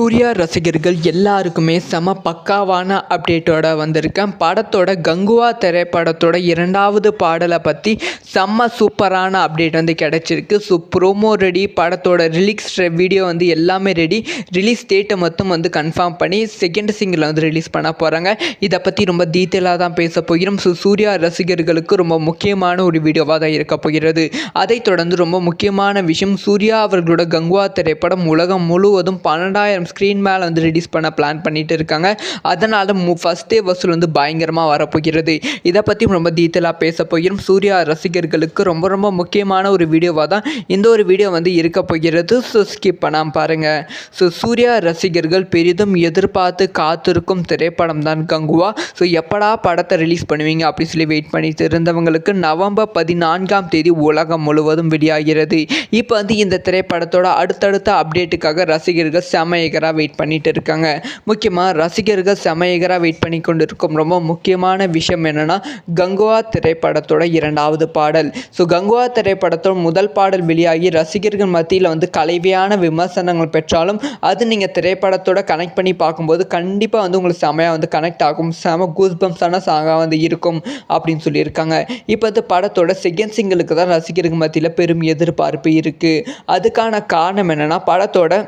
சூர்யா ரசிகர்கள் எல்லாருக்குமே செம பக்காவான அப்டேட்டோட வந்திருக்கேன். படத்தோட கங்குவா திரைப்படத்தோட 2வது பாடலை பற்றி செம்ம சூப்பரான அப்டேட் வந்து கிடச்சிருக்கு. ஸோ ப்ரோமோ ரெடி, படத்தோட ரிலீஸ் வீடியோ வந்து எல்லாமே ரெடி. ரிலீஸ் டேட்டை மட்டும் வந்து கன்ஃபார்ம் பண்ணி செகண்ட் சிங்கிள் வந்து ரிலீஸ் பண்ண போகிறாங்க. இதை பற்றி ரொம்ப டீட்டெயிலாக தான் பேச போகிறோம். ஸோ சூர்யா ரசிகர்களுக்கு ரொம்ப முக்கியமான ஒரு வீடியோவாக தான் இருக்க போகிறது. அதைத் தொடர்ந்து ரொம்ப முக்கியமான விஷயம், சூர்யா அவர்களோட கங்குவா திரைப்படம் உலகம் முழுவதும் 12,000 ஸ்க்ரீன் மேலே வந்து ரிலீஸ் பண்ண பிளான் பண்ணிட்டு இருக்காங்க. அதனால் ஃபர்ஸ்ட் டே வசூல் வந்து பயங்கரமாக வரப்போகிறது. இதை பற்றி ரொம்ப டீட்டெயிலாக பேச போகிறோம். சூர்யா ரசிகர்களுக்கு ரொம்ப ரொம்ப முக்கியமான ஒரு வீடியோவாக தான் இந்த ஒரு வீடியோ வந்து இருக்க போகிறது. ஸோ ஸ்கிப் பண்ணாமல் பாருங்கள். ஸோ சூர்யா ரசிகர்கள் பெரிதும் எதிர்பார்த்து காத்திருக்கும் திரைப்படம் தான் கங்குவா. ஸோ எப்படா படத்தை ரிலீஸ் பண்ணுவீங்க அப்படின்னு சொல்லி வெயிட் பண்ணிட்டு இருந்தவங்களுக்கு நவம்பர் 14ஆம் தேதி உலகம் முழுவதும் வெளியாகிறது. இப்போ வந்து இந்த திரைப்படத்தோட அடுத்தடுத்த அப்டேட்டுக்காக ரசிகர்கள் செமையகராக வெயிட் பண்ணிட்டு இருக்காங்க. முக்கியமாக ரசிகர்கள் செமையகராக வெயிட் பண்ணி கொண்டு இருக்கும் ரொம்ப முக்கியமான விஷயம் என்னென்னா, கங்குவா திரைப்படத்தோட 2வது பாடல். ஸோ கங்குவா திரைப்படத்தோட முதல் பாடல் வெளியாகி ரசிகர்கள் மத்தியில் வந்து கலைவையான விமர்சனங்கள் பெற்றாலும் அது நீங்கள் திரைப்படத்தோட கனெக்ட் பண்ணி பார்க்கும்போது கண்டிப்பாக வந்து உங்களுக்கு செமையாக வந்து கனெக்ட் ஆகும், செம கூஸ்பம்ஸான சாங்காக வந்து இருக்கும் அப்படின்னு சொல்லியிருக்காங்க. இப்போ இந்த படத்தோட செகண்ட் சிங்கிளுக்கு தான் ரசிகர்கள் மத்தியில் பெரும் எதிர்பார்ப்பு இருக்குது. அதுக்கான காரணம் என்னென்னா, படத்தோட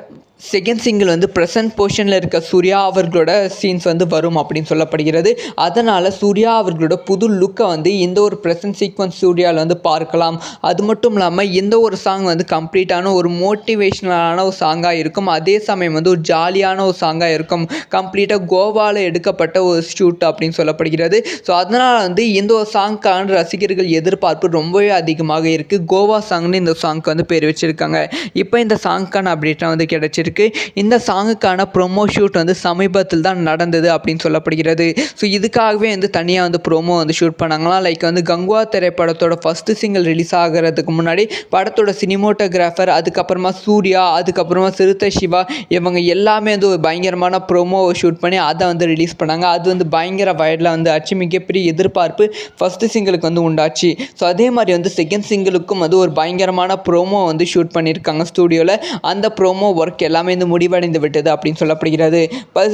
செகண்ட் சிங்கிள் வந்து ப்ரெசன்ட் போர்ஷனில் இருக்க சூர்யா அவர்களோட சீன்ஸ் வந்து வரும் அப்படின்னு சொல்லப்படுகிறது. அதனால் சூர்யா அவர்களோட புது லுக்கை வந்து இந்த ஒரு ப்ரெசன்ட் சீக்வன்ஸ் சூர்யாவில் வந்து பார்க்கலாம். அது மட்டும் இல்லாமல் இந்த ஒரு சாங் வந்து கம்ப்ளீட்டான ஒரு மோட்டிவேஷ்னலான ஒரு சாங்காக இருக்கும். அதே சமயம் வந்து ஒரு ஜாலியான ஒரு சாங்காக இருக்கும். கம்ப்ளீட்டாக கோவாவில் எடுக்கப்பட்ட ஒரு ஷூட் அப்படின்னு சொல்லப்படுகிறது. ஸோ அதனால் வந்து இந்த ஒரு சாங்க்கான ரசிகர்கள் எதிர்பார்ப்பு ரொம்பவே அதிகமாக இருக்குது. கோவா சாங்னு இந்த சாங்க்கு வந்து பேர் வச்சுருக்காங்க. இப்போ இந்த சாங்க்கான அப்டேட்டாக வந்து கிடச்சிருக்கு. இந்த சாங்குக்கான ப்ரோமோ ஷூட் வந்து சமீபத்தில் தான் நடந்தது அப்படின்னு சொல்லப்படுகிறது. ஸோ இதுக்காகவே வந்து தனியாக வந்து ப்ரோமோ வந்து ஷூட் பண்ணாங்களாம். லைக் வந்து கங்குவா திரைப்படத்தோட ஃபஸ்ட்டு சிங்கிள் ரிலீஸ் ஆகிறதுக்கு முன்னாடி படத்தோட சினிமோட்டோகிராஃபர், அதுக்கப்புறமா சூர்யா, அதுக்கப்புறமா சிறுத்தை சிவா, இவங்க எல்லாமே வந்து ஒரு பயங்கரமான ப்ரோமோ ஷூட் பண்ணி அதை வந்து ரிலீஸ் பண்ணாங்க. அது வந்து பயங்கர வைரலாக வந்து ஆச்சு. மிகப்பெரிய எதிர்பார்ப்பு ஃபஸ்ட்டு சிங்கிளுக்கு வந்து உண்டாச்சு. ஸோ அதே மாதிரி வந்து செகண்ட் சிங்கிளுக்கும் வந்து ஒரு பயங்கரமான ப்ரோமோ வந்து ஷூட் பண்ணியிருக்காங்க ஸ்டூடியோவில். அந்த ப்ரோமோ ஒர்க் எல்லாமே வந்து முடிவடைந்து விட்டது அப்படின்னு சொல்லப்படுகிறது.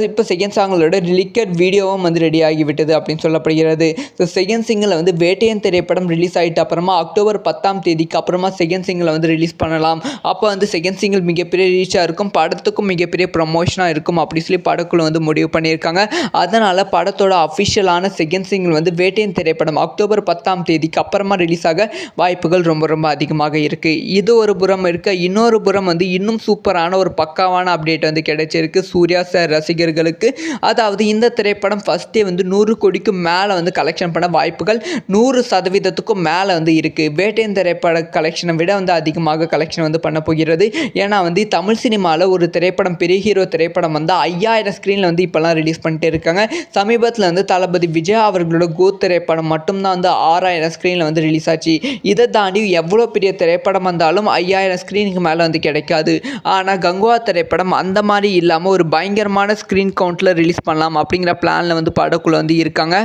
இப்போ செகண்ட் சாங்களோட ரிலீக்கட் வீடியோவும் வந்து ரெடி ஆகிவிட்டது அப்படின்னு சொல்லப்படுகிறது. ஸோ செகண்ட் சிங்கிள் வந்து வேட்டையன் திரைப்படம் ரிலீஸ் ஆகிட்ட அப்புறமா அக்டோபர் 10ஆம் தேதிக்கு அப்புறமா செகண்ட் சிங்கிளை வந்து ரிலீஸ் பண்ணலாம். அப்போ வந்து செகண்ட் சிங்கிள் மிகப்பெரிய ரீச்சாக இருக்கும், படத்துக்கும் மிகப்பெரிய ப்ரமோஷனாக இருக்கும் அப்படி சொல்லி படக்குழு வந்து முடிவு பண்ணியிருக்காங்க. அதனால் படத்தோட அஃபிஷியலான செகண்ட் சிங்கிள் வந்து வேட்டையன் திரைப்படம் அக்டோபர் 10ஆம் தேதிக்கு அப்புறமா ரிலீஸ் ஆக வாய்ப்புகள் ரொம்ப ரொம்ப அதிகமாக இருக்குது. இது ஒரு புறம் இருக்க, இன்னொரு புறம் வந்து இன்னும் சூப்பரான ஒரு பக்காவான அப்டேட் வந்து கிடைச்சிருக்கு சூர்யா சார் ரசிகர்களுக்கு. அதாவது இந்த திரைப்படம் ஃபர்ஸ்ட் டே வந்து 100 கோடிக்கு மேலே வந்து கலெக்ஷன் பண்ண வாய்ப்புகள் 100%க்கும் மேலே வந்து இருக்குது. வேட்டையன் திரைப்பட கலெக்ஷனை விட வந்து அதிகமாக கலெக்ஷன் வந்து பண்ண போகிறது. ஏன்னா வந்து தமிழ் சினிமாவில் ஒரு திரைப்படம், பெரிய ஹீரோ திரைப்படம் வந்து 5000 ஸ்க்ரீனில் வந்து இப்போலாம் ரிலீஸ் பண்ணிட்டு இருக்காங்க. சமீபத்தில் வந்து தளபதி விஜய் அவர்களோட கோத் திரைப்படம் மட்டும்தான் வந்து 6000 ஸ்க்ரீனில் வந்து ரிலீஸ் ஆச்சு. இதை தாண்டி எவ்வளோ பெரிய திரைப்படம் வந்தாலும் 5000 ஸ்க்ரீனுக்கு மேலே வந்து கிடைக்காது. ஆனால் கங்குவா திரைப்படம் அந்த மாதிரி இல்லாமல் ஒரு பயங்கரமான ஸ்க்ரீன் கவுண்ட்டில் ரிலீஸ் பண்ணலாம் அப்படிங்கிற பிளானில் வந்து படக்குள்ள வந்து இருக்காங்க.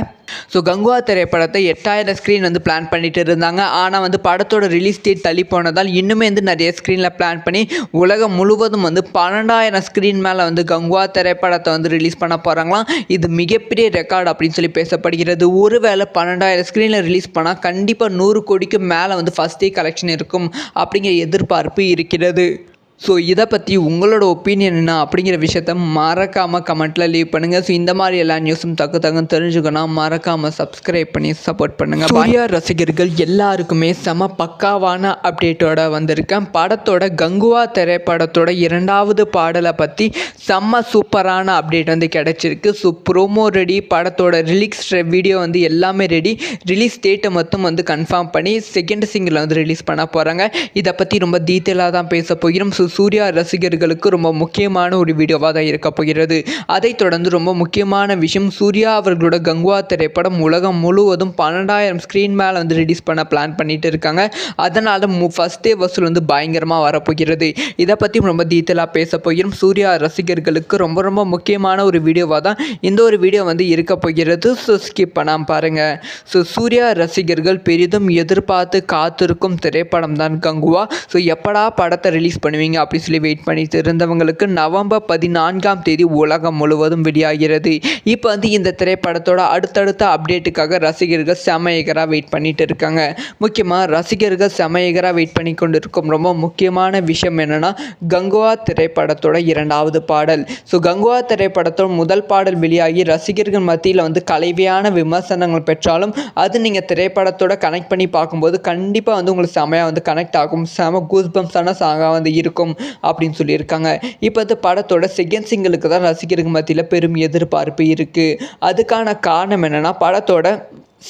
ஸோ கங்குவா திரைப்படத்தை 8000 ஸ்க்ரீன் வந்து பிளான் பண்ணிட்டு இருந்தாங்க. ஆனால் வந்து படத்தோட ரிலீஸ் டேட் தள்ளி போனதால் இன்னுமே வந்து நிறைய ஸ்க்ரீனில் பிளான் பண்ணி உலகம் முழுவதும் வந்து 12,000 ஸ்க்ரீன் மேலே வந்து கங்குவா திரைப்படத்தை வந்து ரிலீஸ் பண்ண போகிறாங்களாம். இது மிகப்பெரிய ரெக்கார்டு அப்படின்னு சொல்லி பேசப்படுகிறது. ஒருவேளை 12,000 ஸ்க்ரீனில் ரிலீஸ் பண்ணால் கண்டிப்பாக 100 கோடிக்கு மேலே வந்து ஃபஸ்ட் டே கலெக்ஷன் இருக்கும் அப்படிங்கிற எதிர்பார்ப்பு இருக்கிறது. ஸோ இதை பற்றி உங்களோட ஒப்பீனியன் என்ன அப்படிங்கிற விஷயத்த மறக்காமல் கமெண்ட்டில் லீவ் பண்ணுங்கள். ஸோ இந்த மாதிரி எல்லா நியூஸும் தகுன்னு தெரிஞ்சுக்கணும், மறக்காமல் சப்ஸ்கிரைப் பண்ணி சப்போர்ட் பண்ணுங்கள். சூர்யா ரசிகர்கள் எல்லாருக்குமே செம பக்காவான அப்டேட்டோட வந்திருக்கேன். படத்தோட கங்குவா திரைப்படத்தோட 2வது பாடலை பற்றி செம்ம சூப்பரான அப்டேட் வந்து கிடச்சிருக்கு. ஸோ ப்ரோமோ ரெடி, படத்தோட ரிலீஸ் வீடியோ வந்து எல்லாமே ரெடி. ரிலீஸ் டேட்டை மட்டும் வந்து கன்ஃபார்ம் பண்ணி செகண்ட் சிங்கிளை வந்து ரிலீஸ் பண்ண போகிறாங்க. இதை பற்றி ரொம்ப டீட்டெயிலாக தான் பேச போகிறோம். சூர்யா ரசிகர்களுக்கு ரொம்ப முக்கியமான ஒரு வீடியோவாக தான் இருக்க போகிறது. அதைத் தொடர்ந்து ரொம்ப முக்கியமான விஷயம், சூர்யா அவர்களோட கங்குவா திரைப்படம் உலகம் முழுவதும் 12,000 ஸ்க்ரீன் மேலே வந்து ரிலீஸ் பண்ண பிளான் பண்ணிட்டு இருக்காங்க. அதனால் ஃபர்ஸ்ட் டே வசூல் வந்து பயங்கரமாக வரப்போகிறது. இதை பற்றி ரொம்ப டீட்டெயிலாக பேச போகிறோம். சூர்யா ரசிகர்களுக்கு ரொம்ப ரொம்ப முக்கியமான ஒரு வீடியோவாக தான் இந்த ஒரு வீடியோ வந்து இருக்க போகிறது. ஸோ ஸ்கிப் பண்ணாமல் பாருங்கள். ஸோ சூர்யா ரசிகர்கள் பெரிதும் எதிர்பார்த்து காத்திருக்கும் திரைப்படம் தான் கங்குவா. ஸோ எப்படா படத்தை ரிலீஸ் பண்ணுவீங்க பண்ணுவீங்க அப்படின்னு சொல்லி வெயிட் பண்ணிட்டு இருந்தவங்களுக்கு நவம்பர் 14ஆம் தேதி உலகம் முழுவதும் வெளியாகிறது. இப்போ வந்து இந்த திரைப்படத்தோட அடுத்தடுத்த அப்டேட்டுக்காக ரசிகர்கள் செமையகராக வெயிட் பண்ணிட்டு இருக்காங்க. முக்கியமாக ரசிகர்கள் செமையகராக வெயிட் பண்ணி கொண்டு இருக்கும் ரொம்ப முக்கியமான விஷயம் என்னென்னா கங்குவா திரைப்படத்தோட 2வது பாடல். ஸோ கங்குவா திரைப்படத்தோட முதல் பாடல் வெளியாகி ரசிகர்கள் மத்தியில் வந்து கலைவையான விமர்சனங்கள் பெற்றாலும் அது நீங்கள் திரைப்படத்தோட கனெக்ட் பண்ணி பார்க்கும்போது கண்டிப்பாக வந்து உங்களுக்கு செமையாக வந்து கனெக்ட் ஆகும், செம கூஸ்பம்ஸான சாங்காக வந்து இருக்கும் அப்படின்னு சொல்லியிருக்காங்க. இப்போ இந்த படத்தோட செகண்ட் சிங்கிளுக்கு தான் ரசிகர்கள் மத்தியில் பெரும் எதிர்பார்ப்பு இருக்குது. அதுக்கான காரணம் என்னென்னா படத்தோட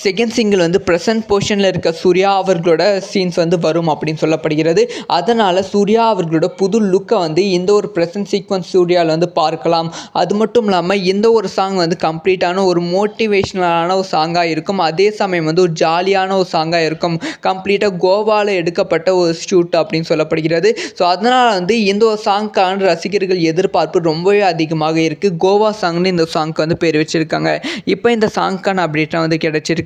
செகண்ட் சிங்கிள் வந்து ப்ரெசன்ட் போர்ஷனில் இருக்க சூர்யா அவர்களோட சீன்ஸ் வந்து வரும் அப்படின்னு சொல்லப்படுகிறது. அதனால் சூர்யா அவர்களோட புது லுக்கை வந்து இந்த ஒரு ப்ரெசன்ட் சீக்வன்ஸ் சூர்யாவில் வந்து பார்க்கலாம். அது மட்டும் இல்லாமல் இந்த ஒரு சாங் வந்து கம்ப்ளீட்டான ஒரு மோட்டிவேஷ்னலான ஒரு சாங்காக இருக்கும். அதே சமயம் வந்து ஒரு ஜாலியான ஒரு சாங்காக இருக்கும். கம்ப்ளீட்டாக கோவாவில் எடுக்கப்பட்ட ஒரு ஷூட் அப்படின்னு சொல்லப்படுகிறது. ஸோ அதனால் வந்து இந்த ஒரு சாங்க்கான ரசிகர்கள் எதிர்பார்ப்பு ரொம்பவே அதிகமாக இருக்குது. கோவா சாங்னு இந்த சாங்க்கு வந்து பேர் வச்சுருக்காங்க. இப்போ இந்த சாங்க்கான அப்டேட்டாக வந்து கிடைச்சிருக்கு.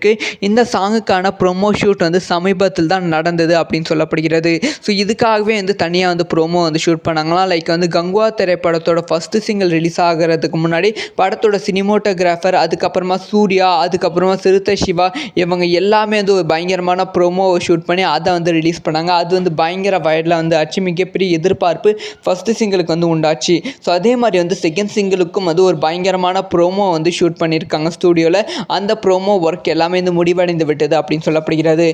இந்த சாங்குக்கான ப்ரோமோ ஷூட் வந்து சமீபத்தில் தான் நடந்தது அப்படின்னு சொல்லப்படுகிறது. ஸோ இதுக்காகவே வந்து தனியாக வந்து ப்ரோமோ வந்து ஷூட் பண்ணாங்களாம். லைக் வந்து கங்குவா திரைப்படத்தோட ஃபஸ்ட்டு சிங்கிள் ரிலீஸ் ஆகிறதுக்கு முன்னாடி படத்தோட சினிமோட்டோகிராஃபர், அதுக்கப்புறமா சூர்யா, அதுக்கப்புறமா சிறுத்தை சிவா இவங்க எல்லாமே வந்து ஒரு பயங்கரமான ப்ரோமோ ஷூட் பண்ணி அதை வந்து ரிலீஸ் பண்ணாங்க. அது வந்து பயங்கர வைரலாக வந்து ஆச்சு. மிகப்பெரிய எதிர்பார்ப்பு ஃபஸ்ட்டு சிங்கிளுக்கு வந்து உண்டாச்சு. ஸோ அதே மாதிரி வந்து செகண்ட் சிங்கிளுக்கும் வந்து ஒரு பயங்கரமான ப்ரோமோ வந்து ஷூட் பண்ணியிருக்காங்க ஸ்டூடியோவில். அந்த ப்ரோமோ ஒர்க் எல்லாமே வந்து முடிவடைந்து விட்டது அப்படின்னு சொல்லப்படுகிறது.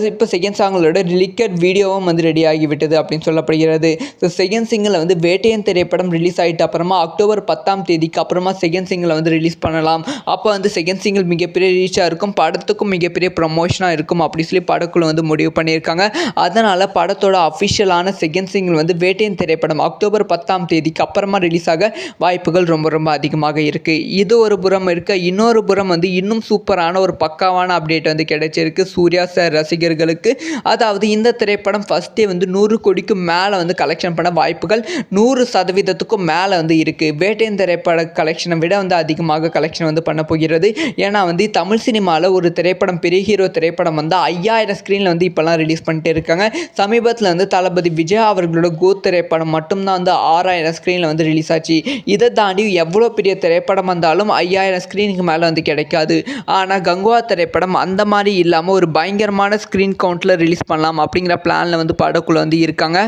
இப்போ செகண்ட் சாங்களோட லிக்கட் வீடியோவும் வந்து ரெடி ஆகிவிட்டது அப்படின்னு சொல்லப்படுகிறது. ஸோ செகண்ட் சிங்கிள் வந்து வேட்டையன் திரைப்படம் ரிலீஸ் ஆகிட்ட அப்புறமா அக்டோபர் 10ஆம் தேதிக்கு அப்புறமா செகண்ட் சிங்கிளை வந்து ரிலீஸ் பண்ணலாம். அப்போ வந்து செகண்ட் சிங்கிள் மிகப்பெரிய ரீச்சாக இருக்கும், படத்துக்கும் மிகப்பெரிய ப்ரமோஷனாக இருக்கும் அப்படி சொல்லி படக்குழு வந்து முடிவு பண்ணியிருக்காங்க. அதனால் படத்தோட அஃபிஷியலான செகண்ட் சிங்கிள் வந்து வேட்டையன் திரைப்படம் அக்டோபர் 10ஆம் தேதிக்கு அப்புறமா ரிலீஸ் ஆக வாய்ப்புகள் ரொம்ப ரொம்ப அதிகமாக இருக்குது. இது ஒரு புறம் இருக்க, இன்னொரு புறம் வந்து இன்னும் சூப்பரான ஒரு பக்காவான அப்டேட் வந்து கிடைச்சிருக்கு சூர்யா சார் ரசிகர்களுக்கு. அதாவது இந்த திரைப்படம் ஃபஸ்ட்டே வந்து 100 கோடிக்கு மேலே வந்து கலெக்ஷன் பண்ண வாய்ப்புகள் 100%க்கும் மேலே வந்து இருக்குது. வேட்டையன் திரைப்பட கலெக்ஷனை விட வந்து அதிகமாக கலெக்ஷன் வந்து பண்ண போகிறது. ஏன்னா வந்து தமிழ் சினிமாவில் ஒரு திரைப்படம், பெரிய ஹீரோ திரைப்படம் வந்து 5000 ஸ்க்ரீனில் வந்து இப்போலாம் ரிலீஸ் பண்ணிட்டு இருக்காங்க. சமீபத்தில் வந்து தளபதி விஜய் அவர்களோட கோத் திரைப்படம் மட்டும்தான் வந்து 6000 ஸ்க்ரீனில் வந்து ரிலீஸ் ஆச்சு. இதை தாண்டி எவ்வளோ பெரிய திரைப்படம் வந்தாலும் 5000 ஸ்க்ரீனுக்கு மேலே வந்து கிடைக்காது. ஆனால் கங்குவா திரைப்படம் அந்த மாதிரி இல்லாமல் ஒரு பயங்கரமான ஸ்க்ரீன் கவுண்ட்டில் ரிலீஸ் பண்ணலாம் அப்படிங்கிற பிளானில் வந்து படக்குள்ள வந்து இருக்காங்க.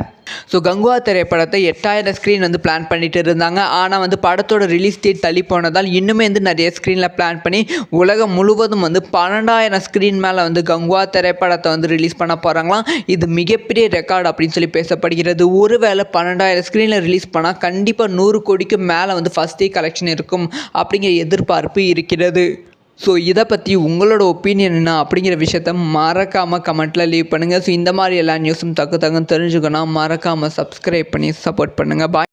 ஸோ கங்குவா திரைப்படத்தை 8000 ஸ்க்ரீன் வந்து பிளான் பண்ணிட்டு இருந்தாங்க. ஆனால் வந்து படத்தோட ரிலீஸ் டேட் தள்ளி போனதால் இன்னுமே வந்து நிறைய ஸ்க்ரீனில் பிளான் பண்ணி உலகம் முழுவதும் வந்து 12000 ஸ்க்ரீன் மேலே வந்து கங்குவா திரைப்படத்தை வந்து ரிலீஸ் பண்ண போகிறாங்களாம். இது மிகப்பெரிய ரெக்கார்டு அப்படின்னு சொல்லி பேசப்படுகிறது. ஒருவேளை 12000 ஸ்க்ரீனில் ரிலீஸ் பண்ணால் கண்டிப்பாக 100 கோடிக்கு மேலே வந்து ஃபஸ்ட் டே கலெக்ஷன் இருக்கும் அப்படிங்கிற எதிர்பார்ப்பு இருக்கிறது. ஸோ இதை பற்றி உங்களோட ஒப்பீனியன் என்ன அப்படிங்கிற விஷயத்த மறக்காமல் கமெண்ட்டில் லீவ் பண்ணுங்கள். ஸோ இந்த மாதிரி எல்லா நியூஸும் தகுன்னு தெரிஞ்சுக்கணும், மறக்காமல் சப்ஸ்கிரைப் பண்ணி சப்போர்ட் பண்ணுங்கள். பாய்.